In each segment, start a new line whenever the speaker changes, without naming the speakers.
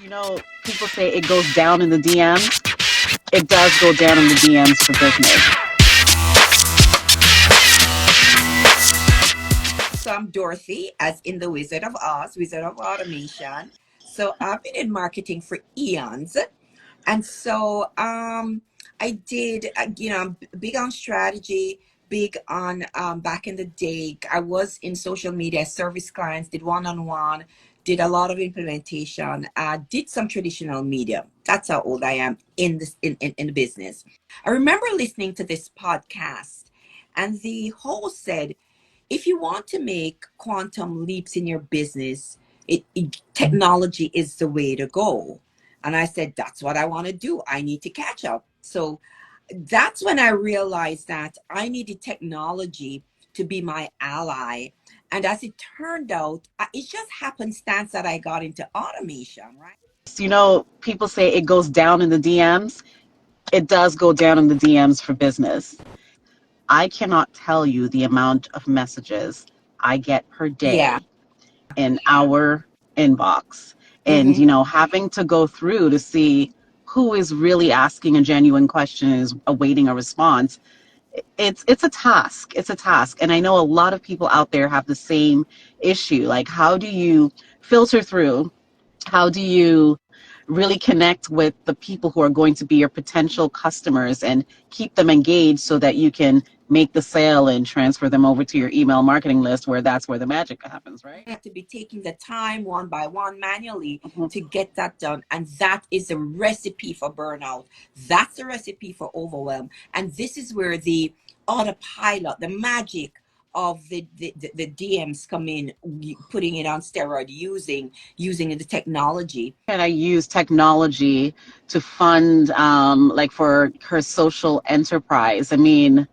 You know, people say it goes down in the DMs. It does go down in the DMs for business.
So I'm Dorothy, as in the Wizard of Oz, Wizard of Automation. So I've been in marketing for eons. And so I did, I'm big on strategy, big on back in the day. I was in social media, service clients, did one-on-one, did a lot of implementation, did some traditional media. That's how old I am in this in the business. I remember listening to this podcast, and the host said, if you want to make quantum leaps in your business, technology is the way to go. And I said, that's what I want to do. I need to catch up. So that's when I realized that I needed technology to be my ally. And as it turned out, it just happenstance that I got into automation, right?
You know, people say it goes down in the DMs. It does go down in the DMs for business. I cannot tell you the amount of messages I get per
Yeah.
day in our inbox. And,
Mm-hmm.
having to go through to see who is really asking a genuine question and is awaiting a response. It's a task. It's a task. And I know a lot of people out there have the same issue. Like, how do you filter through? How do you really connect with the people who are going to be your potential customers and keep them engaged so that you can make the sale and transfer them over to your email marketing list, where that's where the magic happens, right?
I have to be taking the time one by one manually
Mhm.
to get that done. And that is a recipe for burnout. That's a recipe for overwhelm. And this is where the autopilot, the magic of the DMs come in, putting it on steroid, using the technology.
And I use technology to fund, like for her social enterprise. I mean,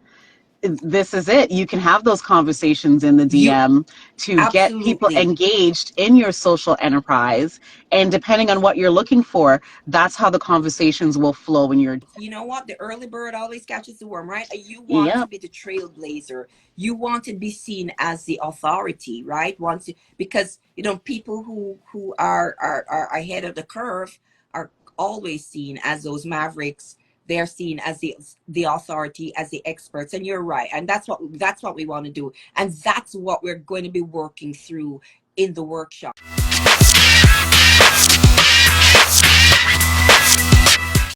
this is it. You can have those conversations in the
You
DM to get people
absolutely.
engaged in your social enterprise. And depending on what you're looking for, that's how the conversations will flow in your.
You know what? The early bird always catches the worm, right? You want to
Yep.
be the trailblazer. You want to be seen as the authority, right? Once because people who are ahead of the curve are always seen as those mavericks. They're seen as the authority, as the experts, and you're right. And that's what we want to do, and that's what we're going to be working through in the workshop.